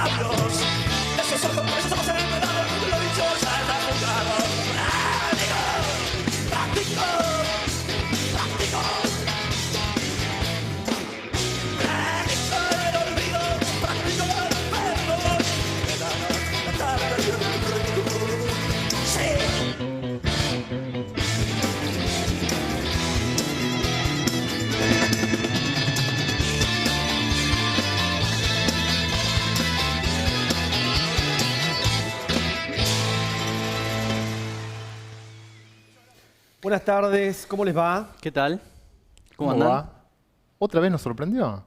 labios. Esos ojos enredados, lo dicho ya está jugado. Práctico, práctico, práctico el olvido, práctico el perdón. Sí. Buenas tardes, ¿cómo les va? ¿Qué tal? ¿Cómo ¿Cómo andan? va? ¿Otra vez nos sorprendió?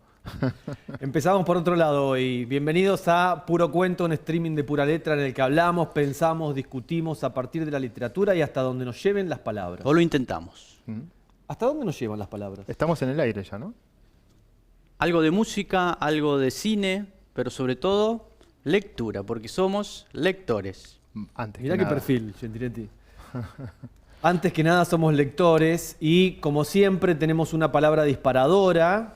Empezamos por otro lado hoy. Bienvenidos a Puro Cuento, un streaming de pura letra en el que hablamos, pensamos, discutimos a partir de la literatura y hasta donde nos lleven las palabras. O lo intentamos. ¿Hasta dónde nos llevan las palabras? Estamos en el aire ya, ¿no? Algo de música, algo de cine, pero sobre todo lectura, porque somos lectores. Antes Mirá que qué nada. perfil, Gentiletti. Antes que nada somos lectores y como siempre tenemos una palabra disparadora.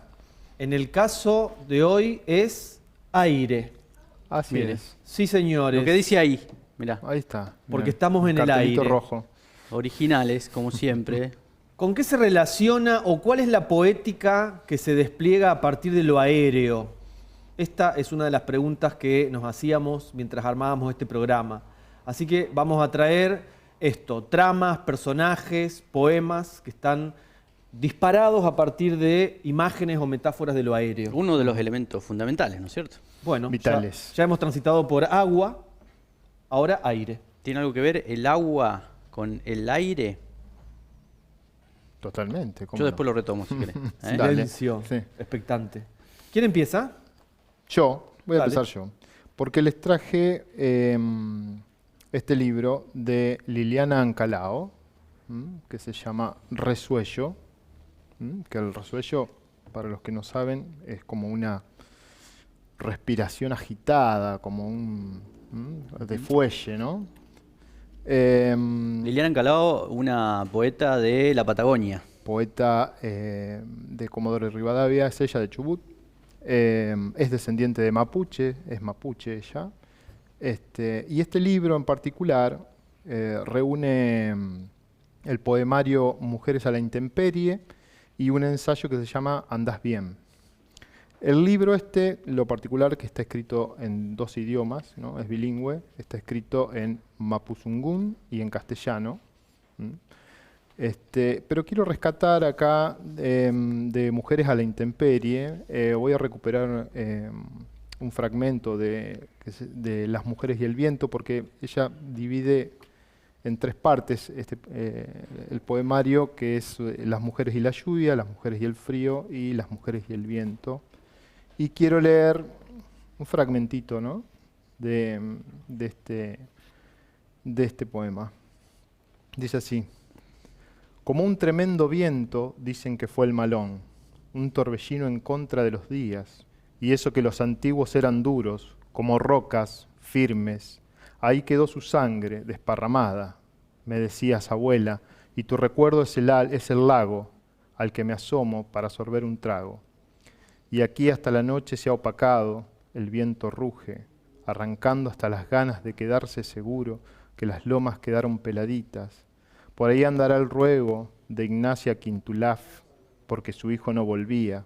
En el caso de hoy es aire. Así Mire. es. Sí, señores. Lo que dice ahí, mirá, Ahí está. Porque Mirá, estamos un en el cartelito aire. rojo. originales, como siempre. ¿Con qué se relaciona o cuál es la poética que se despliega a partir de lo aéreo? Esta es una de las preguntas que nos hacíamos mientras armábamos este programa. Así que vamos a traer esto, tramas, personajes, poemas que están disparados a partir de imágenes o metáforas de lo aéreo. Uno de los elementos fundamentales, ¿no es cierto? Bueno, Vitales. ya hemos transitado por agua, ahora aire. ¿Tiene algo que ver el agua con el aire? Totalmente. ¿cómo Yo no? después lo retomo, si querés. ¿eh? Dale. Silencio, Sí. expectante. ¿Quién empieza? Yo, voy a Dale. empezar yo. Porque les traje este libro de Liliana Ancalao, que se llama Resuello. Que el resuello, para los que no saben, es como una respiración agitada, como un de fuelle, ¿no? Liliana Ancalao, una poeta de la Patagonia. Poeta de Comodoro Rivadavia, es ella de Chubut. Es descendiente de mapuche, es mapuche ella. Y este libro en particular reúne el poemario Mujeres a la intemperie y un ensayo que se llama Andás bien. El libro lo particular que está escrito en dos idiomas, ¿no? Es bilingüe, está escrito en mapuzungún y en castellano. Pero quiero rescatar acá de Mujeres a la intemperie. Voy a recuperar un fragmento de Las mujeres y el viento, porque ella divide en tres partes el poemario, que es Las mujeres y la lluvia, Las mujeres y el frío y Las mujeres y el viento. Y quiero leer un fragmentito, ¿no? de este poema. Dice así: como un tremendo viento dicen que fue el malón, un torbellino en contra de los días, y eso que los antiguos eran duros, como rocas, firmes. Ahí quedó su sangre desparramada, me decías, abuela, y tu recuerdo es el lago al que me asomo para sorber un trago. Y aquí hasta la noche se ha opacado, el viento ruge, arrancando hasta las ganas de quedarse seguro que las lomas quedaron peladitas. Por ahí andará el ruego de Ignacia Quintulaf, porque su hijo no volvía,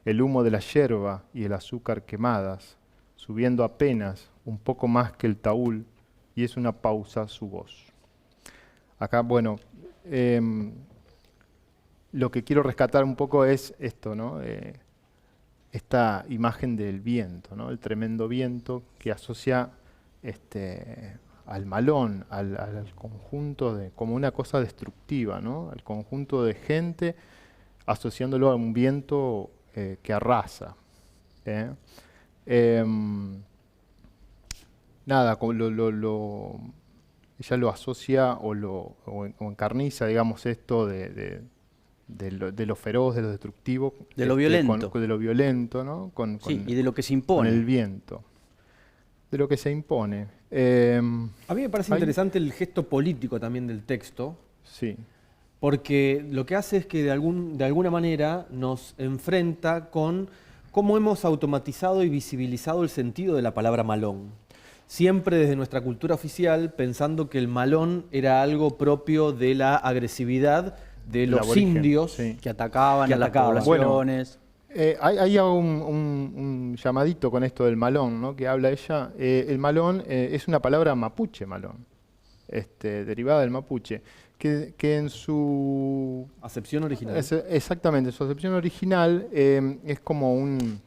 el humo de la yerba y el azúcar quemadas, subiendo apenas un poco más que el taúl, y es una pausa su voz. Acá, bueno, lo que quiero rescatar un poco es esto, ¿no? Esta imagen del viento, ¿no? El tremendo viento que asocia al malón, al conjunto como una cosa destructiva, ¿no? Al conjunto de gente asociándolo a un viento que arrasa. Nada, ella lo asocia o encarniza, digamos, esto de lo feroz, de lo destructivo. De lo violento. De lo violento, ¿no? Sí, y de lo que se Con impone. el viento. De lo que se impone. A mí me parece interesante el gesto político también del texto, Sí. porque lo que hace es que de alguna manera nos enfrenta con ¿Cómo hemos automatizado y visibilizado el sentido de la palabra malón? Siempre desde nuestra cultura oficial, pensando que el malón era algo propio de la agresividad de los aborigen, indios. sí. Que atacaban Que a las atacaban. poblaciones. Hay un llamadito con esto del malón, ¿no? Que habla ella. El malón es una palabra mapuche, malón, derivada del mapuche, que en su... Acepción original. Exactamente, su acepción original es como un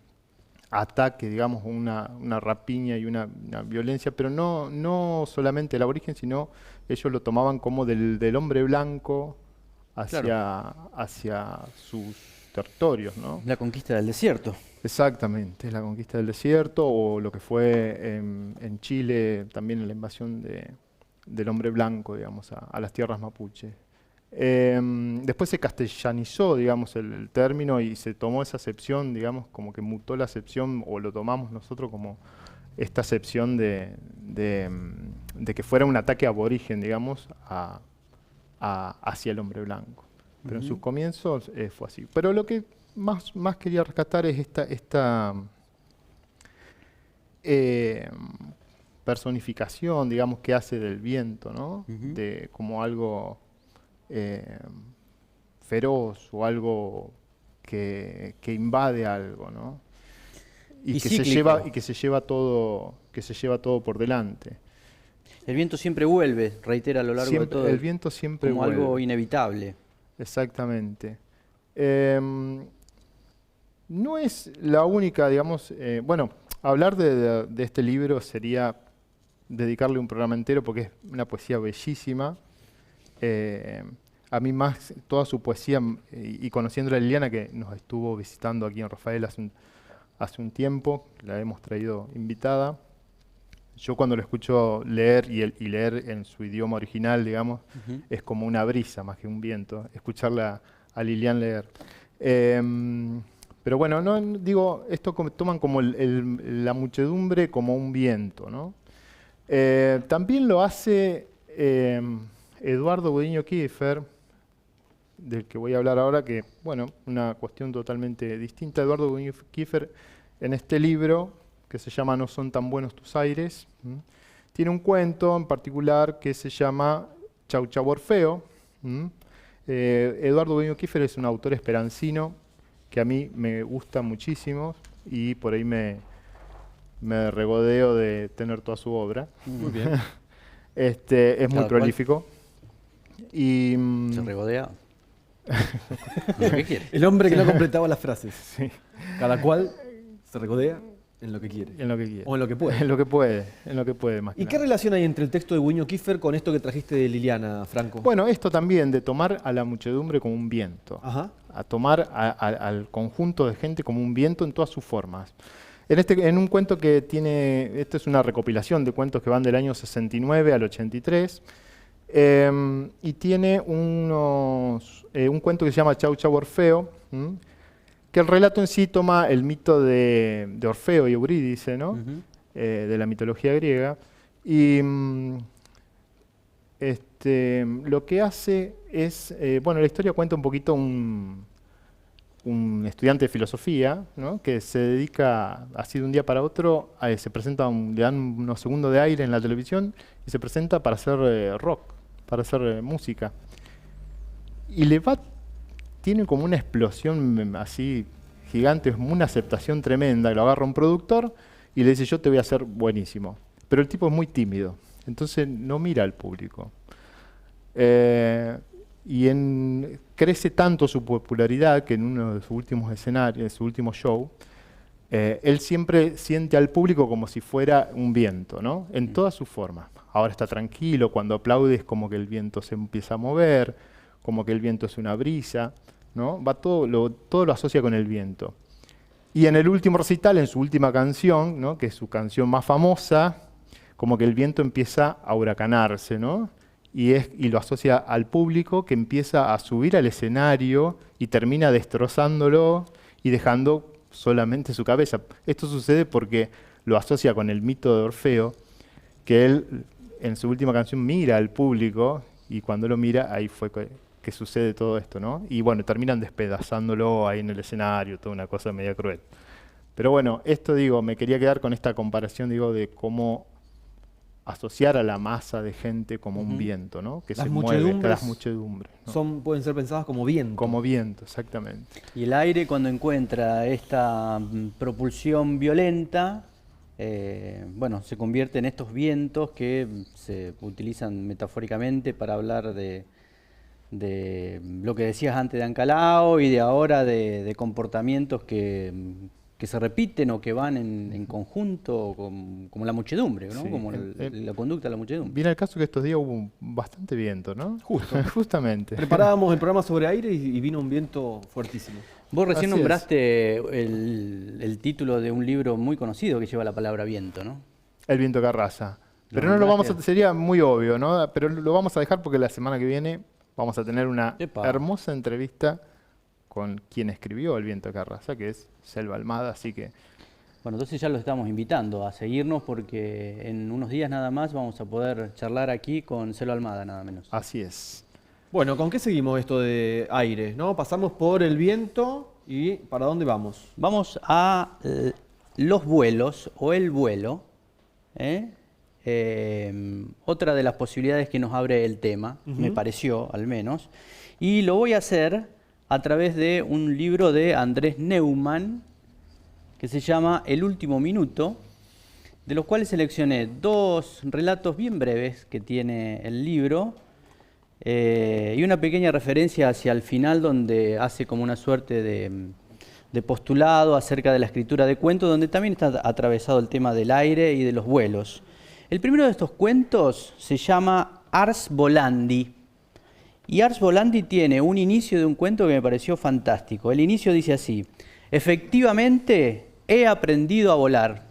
ataque, digamos, una rapiña y una violencia, pero no solamente el aborigen, sino ellos lo tomaban como del hombre blanco hacia sus territorios, ¿no? La conquista del desierto. Exactamente, la conquista del desierto o lo que fue en Chile también la invasión del hombre blanco, digamos, a las tierras mapuche. Después se castellanizó, digamos, el término y se tomó esa acepción, digamos, como que mutó la acepción o lo tomamos nosotros como esta acepción de que fuera un ataque aborigen, digamos, hacia el hombre blanco. Pero en sus comienzos fue así. Pero lo que más quería rescatar es esta personificación, digamos, que hace del viento, ¿no? De como algo feroz o algo que invade algo, ¿no? Y que se lleva todo por delante. El viento siempre vuelve, reitera a lo largo de todo. El viento siempre como vuelve. algo inevitable. Exactamente. No es la única, digamos, bueno, hablar de este libro sería dedicarle un programa entero porque es una poesía bellísima. A mí más toda su poesía, y conociendo a Liliana que nos estuvo visitando aquí en Rafael hace un tiempo, la hemos traído invitada. Yo cuando lo escucho leer y leer en su idioma original, digamos, es como una brisa más que un viento, escucharla a Lilian leer. Pero bueno, no digo, esto toman como la muchedumbre como un viento, ¿no? También lo hace Eduardo Gudiño Kiefer, del que voy a hablar ahora, que, bueno, una cuestión totalmente distinta. Eduardo Gudiño Kiefer, en este libro, que se llama No son tan buenos tus aires, tiene un cuento en particular que se llama Chau Chau Orfeo. Eduardo Gudiño Kiefer es un autor esperancino que a mí me gusta muchísimo y por ahí me regodeo de tener toda su obra. Muy bien. Es muy prolífico. Y, Se regodea. Lo que quiere. El hombre que no completaba las frases. Sí. Cada cual se regodea en lo que quiere. En lo que quiere. O en lo que puede. En lo que puede más que ¿Y qué nada. relación hay entre el texto de Gudiño Kiefer con esto que trajiste de Liliana, Franco? Bueno, esto también de tomar a la muchedumbre como un viento. Ajá. A tomar al conjunto de gente como un viento en todas sus formas. En un cuento que tiene, esto es una recopilación de cuentos que van del año 69 al 83, y tiene un cuento que se llama Chau Chau Orfeo, que el relato en sí toma el mito de Orfeo y Eurídice, ¿no? De la mitología griega, y lo que hace es, bueno, la historia cuenta un poquito un estudiante de filosofía, ¿no? Que se dedica, así de un día para otro, se presenta, le dan unos segundos de aire en la televisión y se presenta para hacer rock, para hacer música. Y tiene como una explosión así gigante, es una aceptación tremenda, lo agarra un productor y le dice, yo te voy a hacer buenísimo. Pero el tipo es muy tímido, entonces no mira al público. Crece tanto su popularidad que en uno de sus últimos escenarios, en su último show, él siempre siente al público como si fuera un viento, ¿no? En todas sus formas. Ahora está tranquilo, cuando aplaude es como que el viento se empieza a mover, como que el viento es una brisa, ¿no? Todo lo asocia con el viento. Y en el último recital, en su última canción, ¿no? Que es su canción más famosa, como que el viento empieza a huracanarse, ¿no? Y lo asocia al público que empieza a subir al escenario y termina destrozándolo y dejando solamente su cabeza. Esto sucede porque lo asocia con el mito de Orfeo, que él en su última canción mira al público y cuando lo mira ahí fue que sucede todo esto, ¿no? Y bueno, terminan despedazándolo ahí en el escenario, toda una cosa media cruel. Pero bueno, esto digo, me quería quedar con esta comparación, digo, de cómo asociar a la masa de gente como un viento, ¿no? Que Las se mueve, muchedumbres las muchedumbres, ¿no? pueden ser pensadas como viento. Como viento, exactamente. Y el aire, cuando encuentra esta propulsión violenta, bueno, se convierte en estos vientos que se utilizan metafóricamente para hablar de lo que decías antes de Ancalao y de ahora de comportamientos que se repiten o que van en conjunto, como la muchedumbre, ¿no? Sí, Como la conducta de la muchedumbre. Viene el caso que estos días hubo bastante viento, ¿no? Justo. Justamente. Preparábamos el programa sobre aire y vino un viento fuertísimo. Vos recién Así es. nombraste el título de un libro muy conocido que lleva la palabra viento, ¿no? El viento que arrasa. Lo Pero no lo vamos a, nombraste. sería muy obvio, ¿no? Pero lo vamos a dejar porque la semana que viene vamos a tener una Epa. hermosa entrevista con quien escribió El viento que arrasa, que es Selva Almada, así que Bueno, entonces ya los estamos invitando a seguirnos porque en unos días nada más vamos a poder charlar aquí con Celo Almada, nada menos. así es. Bueno, ¿con qué seguimos esto de aire? ¿No? Pasamos por el viento y ¿para dónde vamos? Vamos a los vuelos o el vuelo. Otra de las posibilidades que nos abre el tema, me pareció al menos. Y lo voy a hacer a través de un libro de Andrés Neumann que se llama El último minuto, de los cuales seleccioné dos relatos bien breves que tiene el libro y una pequeña referencia hacia el final donde hace como una suerte de postulado acerca de la escritura de cuentos, donde también está atravesado el tema del aire y de los vuelos. El primero de estos cuentos se llama Ars Volandi. Y Ars Volandi tiene un inicio de un cuento que me pareció fantástico. El inicio dice así: efectivamente he aprendido a volar.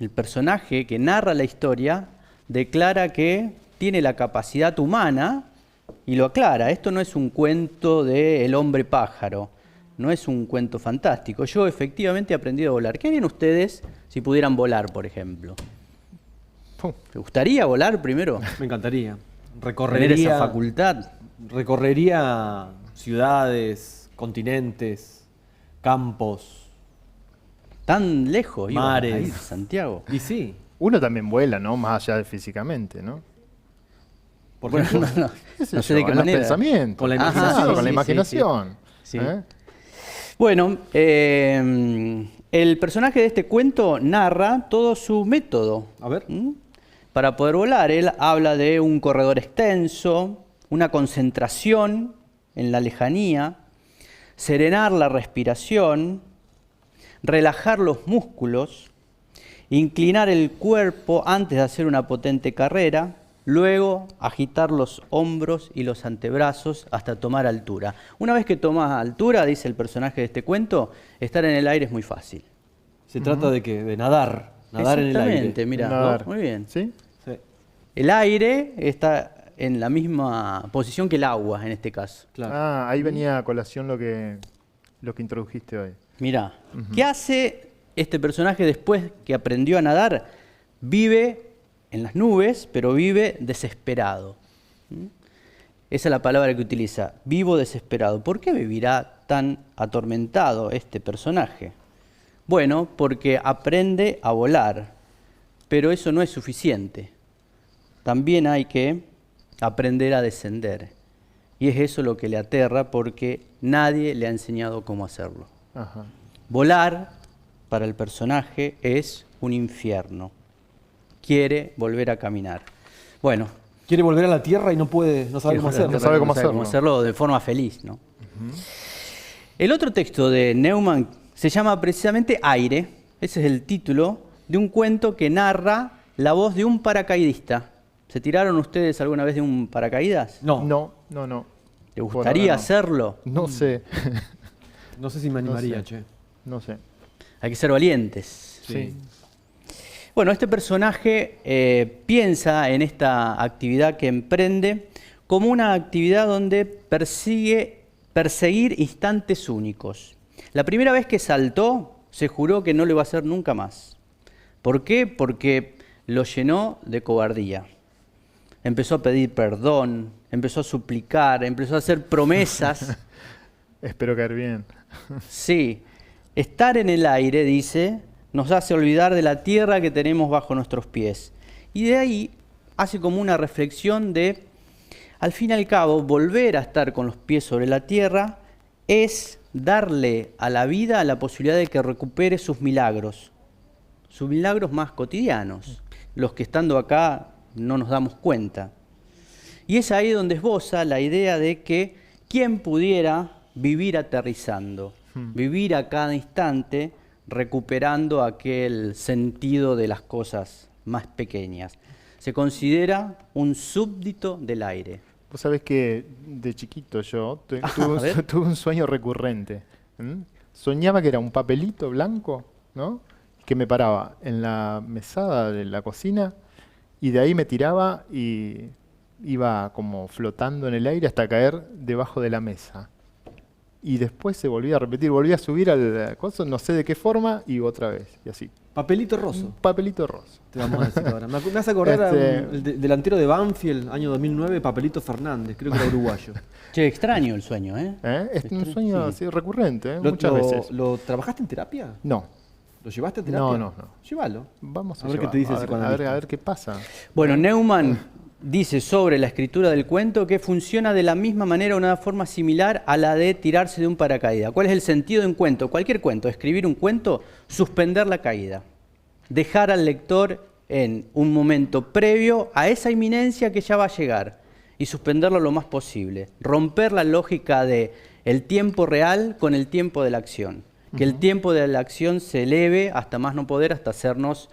El personaje que narra la historia declara que tiene la capacidad humana y lo aclara. Esto no es un cuento de El hombre pájaro, no es un cuento fantástico. Yo efectivamente he aprendido a volar. ¿Qué harían ustedes si pudieran volar, por ejemplo? Pum. ¿Te gustaría volar primero? Me encantaría. Tener Recorrería, esa facultad. recorrería ciudades, continentes, campos. Tan lejos ibas a Mares. ir, Santiago. Y sí, Uno también vuela, ¿no? Más allá de físicamente, ¿no? por Bueno, ejemplo, ¿Qué sé no sé yo? de qué en los manera. pensamientos. Con la Claro, imaginación. con la Sí, sí, imaginación. sí. ¿Eh? Bueno, el personaje de este cuento narra todo su método. a ver. Para poder volar. Él habla de un corredor extenso, una concentración en la lejanía, serenar la respiración, relajar los músculos, inclinar el cuerpo antes de hacer una potente carrera, luego agitar los hombros y los antebrazos hasta tomar altura. Una vez que tomas altura, dice el personaje de este cuento, estar en el aire es muy fácil. Se trata de que de nadar en el Exactamente, aire. mira, Nadar. muy bien. ¿Sí? Sí, El aire está en la misma posición que el agua en este caso. claro. Ah, ahí venía a colación lo que introdujiste hoy. Mirá, ¿qué hace este personaje después que aprendió a nadar? Vive en las nubes, pero vive desesperado. Esa es la palabra que utiliza, vivo desesperado. ¿Por qué vivirá tan atormentado este personaje? Bueno, porque aprende a volar, pero eso no es suficiente. También hay que aprender a descender. Y es eso lo que le aterra porque nadie le ha enseñado cómo hacerlo. Ajá. Volar, para el personaje, es un infierno. Quiere volver a caminar. Bueno, Quiere volver a la tierra y no puede, no sabe cómo hacerlo. No sabe cómo hacerlo. hacerlo de forma feliz, ¿no? El otro texto de Neumann se llama precisamente Aire. Ese es el título de un cuento que narra la voz de un paracaidista. ¿Se tiraron ustedes alguna vez de un paracaídas? No, No, no, no. ¿Te Por gustaría ahora no. hacerlo? No sé. no sé si me animaría, sé. che. No sé. Hay que ser valientes. Sí. Bueno, este personaje piensa en esta actividad que emprende como una actividad donde perseguir instantes únicos. La primera vez que saltó, se juró que no lo iba a hacer nunca más. ¿Por qué? Porque lo llenó de cobardía. Empezó a pedir perdón, empezó a suplicar, empezó a hacer promesas. Espero caer bien. Sí, Estar en el aire, dice, nos hace olvidar de la tierra que tenemos bajo nuestros pies. Y de ahí hace como una reflexión de, al fin y al cabo, volver a estar con los pies sobre la tierra es darle a la vida la posibilidad de que recupere sus milagros más cotidianos, los que estando acá no nos damos cuenta. Y es ahí donde esboza la idea de que quién pudiera vivir aterrizando, vivir a cada instante recuperando aquel sentido de las cosas más pequeñas. Se considera un súbdito del aire. Vos sabés que de chiquito yo A ver. tuve un sueño recurrente. Soñaba que era un papelito blanco, ¿no? Que me paraba en la mesada de la cocina y de ahí me tiraba y iba como flotando en el aire hasta caer debajo de la mesa. Y después se volvía a repetir, volvía a subir al coso, no sé de qué forma, y otra vez, y así. Papelito roso. Un papelito rosa. Te vamos a decir ahora. Me hace acordar a Este- el delantero de Banfield, año 2009, Papelito Fernández, creo que era uruguayo. Che, extraño el sueño, ¿eh? Es un sueño así recurrente, muchas ¿Lo, veces. ¿Lo trabajaste en terapia? No, ¿Lo llevaste a terapia? no. Llévalo. Vamos a, A ver qué llevar, te dice el a ver, psicoanalista. a ver qué pasa. Bueno, Neumann dice sobre la escritura del cuento que funciona de la misma manera, una forma similar a la de tirarse de un paracaídas. ¿Cuál es el sentido de un cuento? Cualquier cuento, escribir un cuento, suspender la caída. Dejar al lector en un momento previo a esa inminencia que ya va a llegar y suspenderlo lo más posible. Romper la lógica de el tiempo real con el tiempo de la acción. Que el tiempo de la acción se eleve hasta más no poder, hasta hacernos,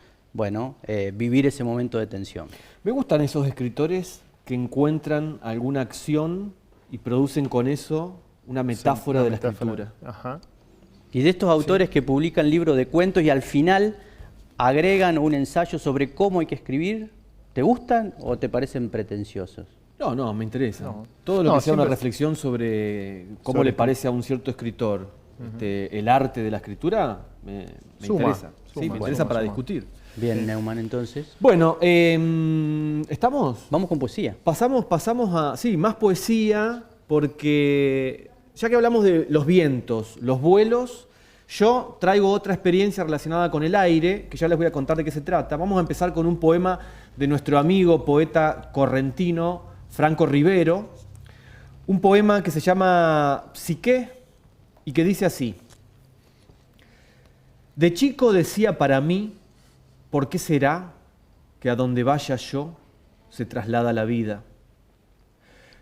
vivir ese momento de tensión. Me gustan esos escritores que encuentran alguna acción y producen con eso una metáfora Sí, de una la metáfora. escritura. Ajá. Y de estos autores que publican libros de cuentos y al final agregan un ensayo sobre cómo hay que escribir, ¿te gustan o te parecen pretenciosos? No, me interesa. No. Todo lo No, que sea una siempre- reflexión sobre cómo Sobre le parece a un cierto escritor el arte de la escritura, me Suma, interesa. suma, Sí, me interesa suma, para suma. discutir. Bien, Neumann, entonces. Bueno, ¿estamos? Vamos con poesía. Pasamos a, sí, más poesía, porque ya que hablamos de los vientos, los vuelos, yo traigo otra experiencia relacionada con el aire, que ya les voy a contar de qué se trata. Vamos a empezar con un poema de nuestro amigo poeta correntino, Franco Rivero, un poema que se llama Psique y que dice así: de chico decía para mí, ¿por qué será que a donde vaya yo se traslada la vida?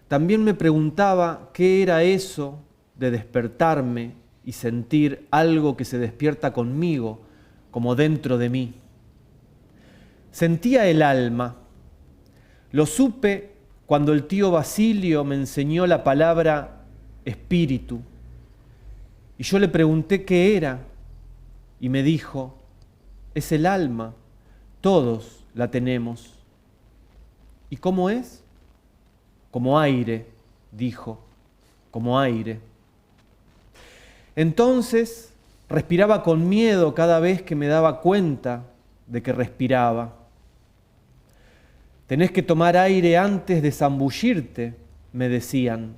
También me preguntaba qué era eso de despertarme y sentir algo que se despierta conmigo, como dentro de mí. Sentía el alma. Lo supe cuando el tío Basilio me enseñó la palabra espíritu. Y yo le pregunté qué era, y me dijo, es el alma, todos la tenemos. ¿Y cómo es? Como aire, dijo, como aire. Entonces respiraba con miedo cada vez que me daba cuenta de que respiraba. Tenés que tomar aire antes de zambullirte, me decían,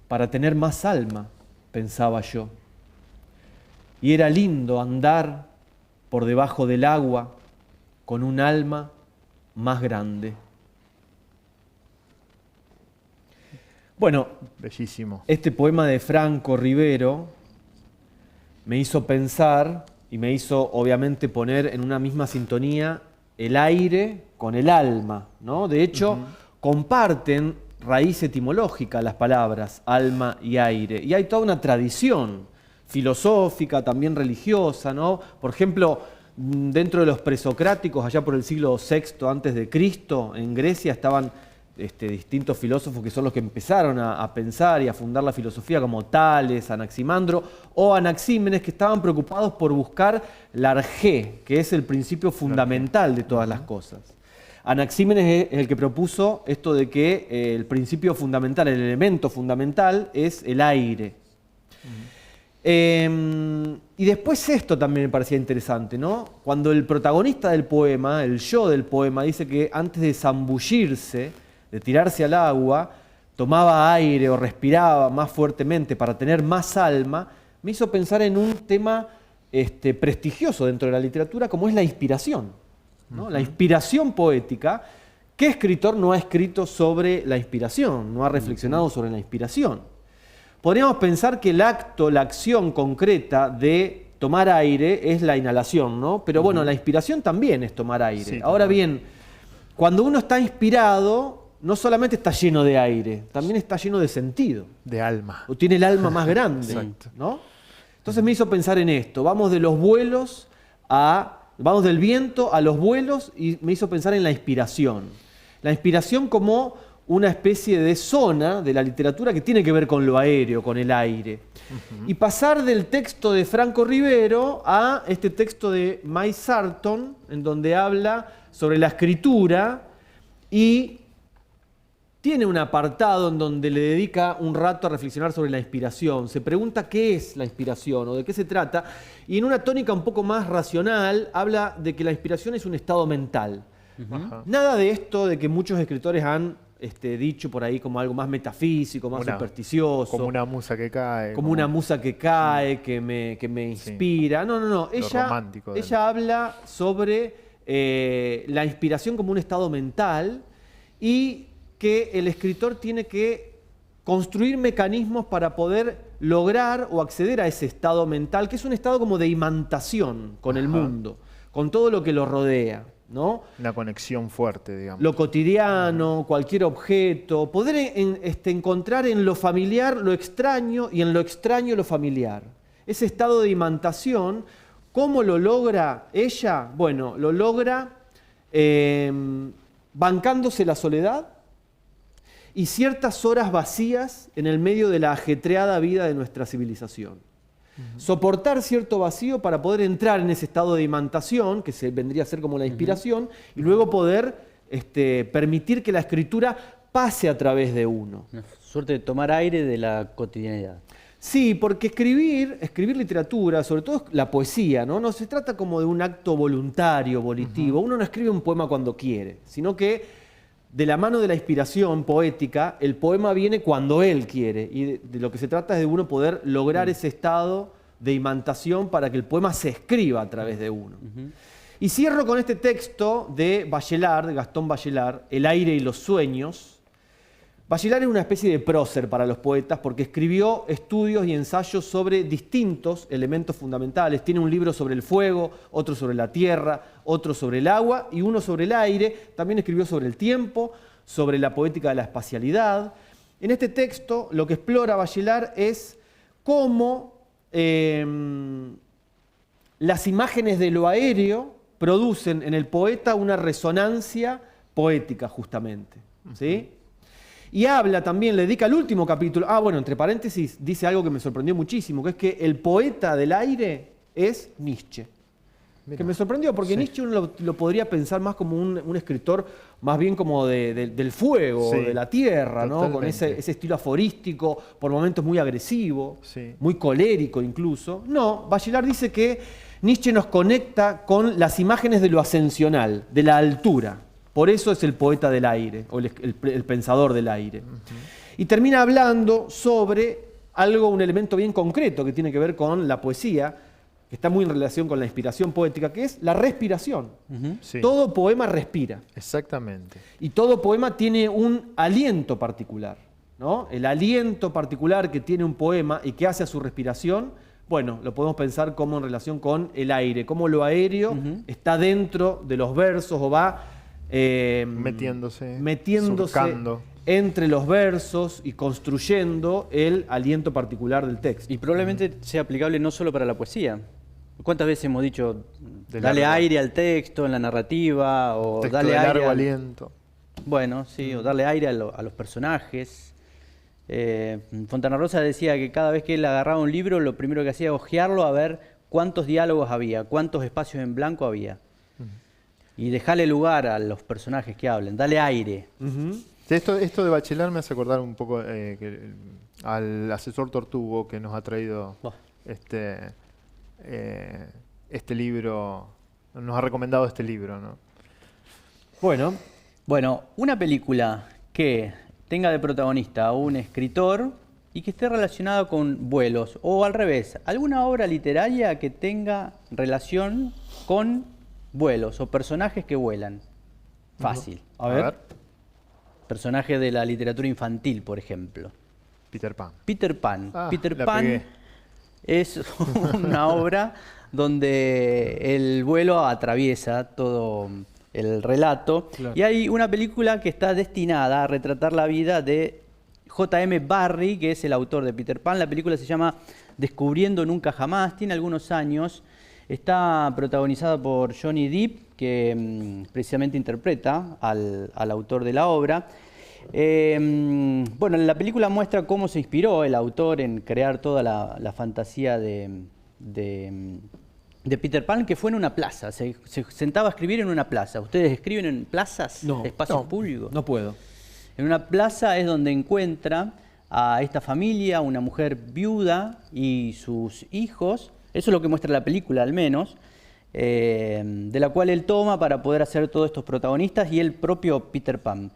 para tener más alma, pensaba yo. Y era lindo andar por debajo del agua con un alma más grande. Bueno, Bellísimo. este poema de Franco Rivero me hizo pensar y me hizo obviamente poner en una misma sintonía el aire con el alma, ¿no? De hecho, comparten raíz etimológica las palabras alma y aire. Y hay toda una tradición filosófica, también religiosa, ¿no? Por ejemplo, dentro de los presocráticos, allá por el siglo VI antes de Cristo, en Grecia estaban distintos filósofos que son los que empezaron a pensar y a fundar la filosofía, como Tales, Anaximandro o Anaxímenes, que estaban preocupados por buscar la arjé, que es el principio fundamental de todas las cosas. Anaxímenes es el que propuso esto de que el principio fundamental, el elemento fundamental es el aire. Y después esto también me parecía interesante, ¿no? Cuando el protagonista del poema, el yo del poema, dice que antes de zambullirse, de tirarse al agua, tomaba aire o respiraba más fuertemente para tener más alma, me hizo pensar en un tema prestigioso dentro de la literatura, como es la inspiración, ¿no? La inspiración poética. ¿Qué escritor no ha escrito sobre la inspiración? No ha reflexionado sobre la inspiración. Podríamos pensar que el acto, la acción concreta de tomar aire es la inhalación, ¿no? Pero bueno, la inspiración también es tomar aire. Sí, Ahora bien, cuando uno está inspirado, no solamente está lleno de aire, también está lleno de sentido. De alma. O tiene el alma más grande, Exacto. ¿no? Entonces me hizo pensar en esto. Vamos del viento a los vuelos y me hizo pensar en la inspiración. La inspiración como una especie de zona de la literatura que tiene que ver con lo aéreo, con el aire. Y pasar del texto de Franco Rivero a este texto de May Sarton, en donde habla sobre la escritura y tiene un apartado en donde le dedica un rato a reflexionar sobre la inspiración. Se pregunta qué es la inspiración o de qué se trata. Y en una tónica un poco más racional habla de que la inspiración es un estado mental. Ajá. Nada de esto de que muchos escritores han dicho por ahí como algo más metafísico, más supersticioso. Como una musa que cae. Como una musa que cae, que me inspira. No, no, no. romántico de él. Ella habla sobre la inspiración como un estado mental y que el escritor tiene que construir mecanismos para poder lograr o acceder a ese estado mental, que es un estado como de imantación con el mundo, con todo lo que lo rodea, ¿no? Una conexión fuerte, digamos. Lo cotidiano, cualquier objeto, poder encontrar en lo familiar lo extraño y en lo extraño lo familiar. Ese estado de imantación, ¿cómo lo logra ella? Bueno, lo logra bancándose la soledad y ciertas horas vacías en el medio de la ajetreada vida de nuestra civilización. Soportar cierto vacío para poder entrar en ese estado de imantación, que vendría a ser como la inspiración, y luego poder permitir que la escritura pase a través de uno. Una suerte de tomar aire de la cotidianidad. Sí, porque escribir literatura, sobre todo la poesía, ¿no? No se trata como de un acto voluntario, volitivo. Uno no escribe un poema cuando quiere, sino que de la mano de la inspiración poética, el poema viene cuando él quiere. Y de lo que se trata es de uno poder lograr ese estado de imantación para que el poema se escriba a través de uno. Y cierro con este texto de Bachelard, de Gastón Bachelard, El aire y los sueños. Bachelard es una especie de prócer para los poetas porque escribió estudios y ensayos sobre distintos elementos fundamentales. Tiene un libro sobre el fuego, otro sobre la tierra, otro sobre el agua y uno sobre el aire. También escribió sobre el tiempo, sobre la poética de la espacialidad. En este texto lo que explora Bachelard es cómo las imágenes de lo aéreo producen en el poeta una resonancia poética justamente, ¿sí? Y habla también, le dedica el último capítulo, bueno, entre paréntesis, dice algo que me sorprendió muchísimo, que es que el poeta del aire es Nietzsche. Mirá. Que me sorprendió, porque Sí. Nietzsche uno lo podría pensar más como un escritor más bien como del fuego, Sí, de la tierra, ¿no? Con totalmente. ese estilo aforístico, por momentos muy agresivo, Sí. muy colérico incluso. No, Bachelard dice que Nietzsche nos conecta con las imágenes de lo ascensional, de la altura. Por eso es el poeta del aire, o el pensador del aire. Y termina hablando sobre un elemento bien concreto que tiene que ver con la poesía, que está muy en relación con la inspiración poética, que es la respiración. Sí. Todo poema respira. Exactamente. Y todo poema tiene un aliento particular, ¿no? El aliento particular que tiene un poema y que hace a su respiración, bueno, lo podemos pensar como en relación con el aire, cómo lo aéreo está dentro de los versos o va Metiéndose, surcando. entre los versos y construyendo el aliento particular del texto. Y probablemente sea aplicable no solo para la poesía. ¿Cuántas veces hemos dicho, De dale largo. aire al texto, en la narrativa, o Texto dale de aire largo al- aliento. Bueno, sí, o darle aire a los personajes. Fontana Rosa decía que cada vez que él agarraba un libro, lo primero que hacía era hojearlo a ver cuántos diálogos había, cuántos espacios en blanco había. Y dejarle lugar a los personajes que hablen, dale aire. Ujú. Sí, esto de Bachelard me hace acordar un poco al asesor Tortugo que nos ha traído Buah. este libro, nos ha recomendado este libro, ¿no? Bueno, Bueno, una película que tenga de protagonista a un escritor y que esté relacionada con vuelos. O al revés, alguna obra literaria que tenga relación con vuelos o personajes que vuelan. Fácil. A ver. Personajes de la literatura infantil, por ejemplo. Peter Pan. Peter Pan. Ah, Peter la Pan pegué. es una obra donde el vuelo atraviesa todo el relato. Claro. Y hay una película que está destinada a retratar la vida de J.M. Barrie, que es el autor de Peter Pan. La película se llama Descubriendo Nunca Jamás, tiene algunos años. Está protagonizada por Johnny Depp, que precisamente interpreta al autor de la obra. Bueno, la película muestra cómo se inspiró el autor en crear toda la fantasía de Peter Pan, que fue en una plaza. Se sentaba a escribir en una plaza. ¿Ustedes escriben en plazas? No, ¿Espacios públicos? No puedo. En una plaza es donde encuentra a esta familia, una mujer viuda y sus hijos. Eso es lo que muestra la película, al menos. De la cual él toma para poder hacer todos estos protagonistas y el propio Peter Pan.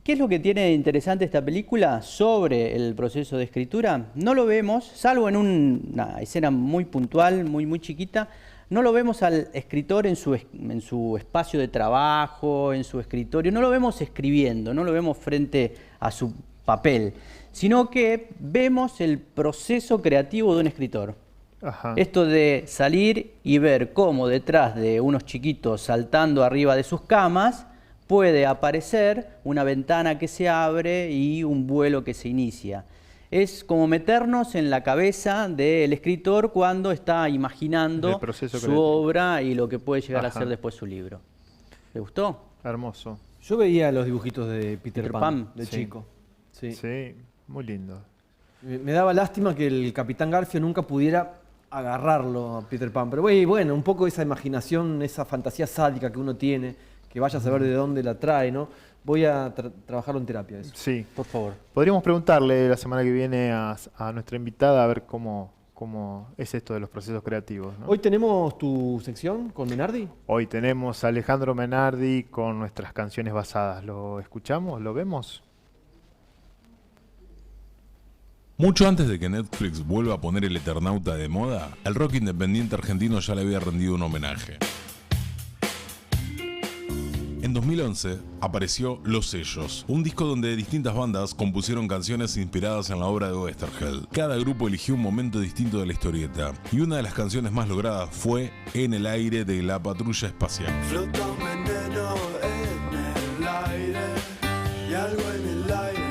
¿Qué es lo que tiene de interesante esta película sobre el proceso de escritura? No lo vemos, salvo en una escena muy puntual, muy chiquita, no lo vemos al escritor en su espacio de trabajo, en su escritorio, no lo vemos escribiendo, no lo vemos frente a su papel, sino que vemos el proceso creativo de un escritor. Ajá. Esto de salir y ver cómo detrás de unos chiquitos saltando arriba de sus camas puede aparecer una ventana que se abre y un vuelo que se inicia. Es como meternos en la cabeza del escritor cuando está imaginando El proceso su creativo. obra y lo que puede llegar a Ajá. ser después su libro. ¿Le gustó? Hermoso. Yo veía los dibujitos de Peter Peter Pan, Pan, de sí. chico. Sí. Sí, muy lindo. Me daba lástima que el Capitán Garfio nunca pudiera agarrarlo a Peter Pan. Pero bueno, un poco esa imaginación, esa fantasía sádica que uno tiene, que vaya a saber de dónde la trae, ¿no? Voy a trabajarlo en terapia eso. Sí. Por favor. Podríamos preguntarle la semana que viene a nuestra invitada a ver cómo es esto de los procesos creativos, ¿no? Hoy tenemos tu sección con Menardi. Hoy tenemos a Alejandro Menardi con nuestras canciones basadas. ¿Lo escuchamos? ¿Lo vemos? Mucho antes de que Netflix vuelva a poner El Eternauta de moda, el rock independiente argentino ya le había rendido un homenaje. En 2011 apareció Los Sellos, un disco donde distintas bandas compusieron canciones inspiradas en la obra de Oesterheld. Cada grupo eligió un momento distinto de la historieta, y una de las canciones más logradas fue En el aire de La Patrulla Espacial. Flota un veneno en el aire y algo en el aire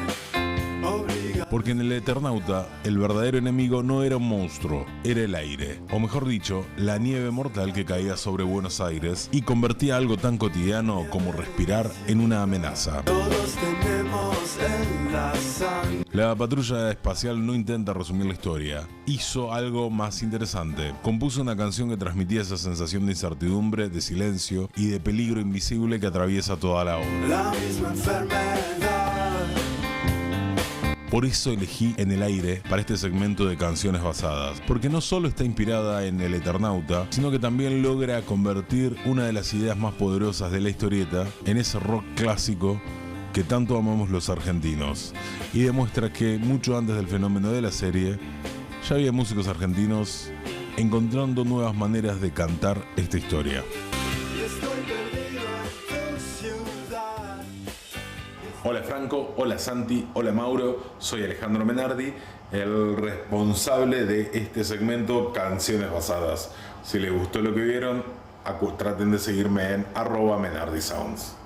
obliga. Porque en El Eternauta, el verdadero enemigo no era un monstruo, era el aire. O mejor dicho, la nieve mortal que caía sobre Buenos Aires y convertía algo tan cotidiano como respirar en una amenaza. Todos tenemos en la sangre. La patrulla espacial no intenta resumir la historia. Hizo algo más interesante. Compuso una canción que transmitía esa sensación de incertidumbre, de silencio y de peligro invisible que atraviesa toda la obra. La misma enfermedad. Por eso elegí En el aire para este segmento de canciones basadas, porque no solo está inspirada en El Eternauta, sino que también logra convertir una de las ideas más poderosas de la historieta en ese rock clásico que tanto amamos los argentinos, y demuestra que mucho antes del fenómeno de la serie ya había músicos argentinos encontrando nuevas maneras de cantar esta historia. Y estoy perdido en tu ciudad. Hola Franco, hola Santi, hola Mauro, soy Alejandro Menardi, el responsable de este segmento Canciones Basadas. Si les gustó lo que vieron, traten de seguirme en @menardisounds.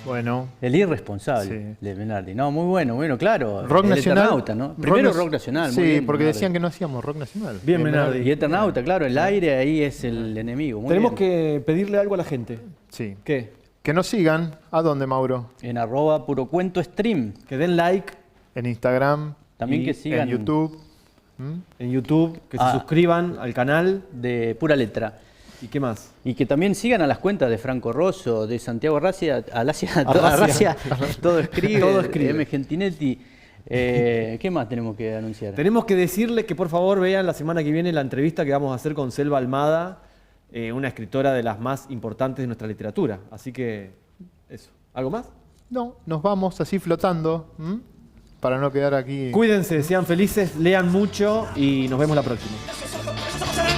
Bueno, El irresponsable Sí. de Menardi. No, muy bueno, claro. rock El nacional. Eternauta, ¿no? Primero rock nacional. Sí, muy bien, porque Menardi. decían que no hacíamos rock nacional. Bien, Menardi. Y Eternauta, claro, el aire ahí es el enemigo. Muy Tenemos bien. que pedirle algo a la gente. Sí. ¿Qué? Que nos sigan. ¿A dónde, Mauro? En @purocuento_stream. Que den like En Instagram, También Y que sigan en YouTube. ¿Mm? en YouTube, que se Ah. suscriban al canal. de Pura Letra. ¿Y qué más? Y que también sigan a las cuentas de Franco Rosso, de Santiago Arracia, Arracia. todo escribe, Todo escribe. M. Gentinetti. ¿Qué más tenemos que anunciar? Tenemos que decirles que por favor vean la semana que viene la entrevista que vamos a hacer con Selva Almada, una escritora de las más importantes de nuestra literatura. Así que eso. ¿Algo más? No, nos vamos así flotando, para no quedar aquí. Cuídense, sean felices, lean mucho y nos vemos la próxima. Esos ojos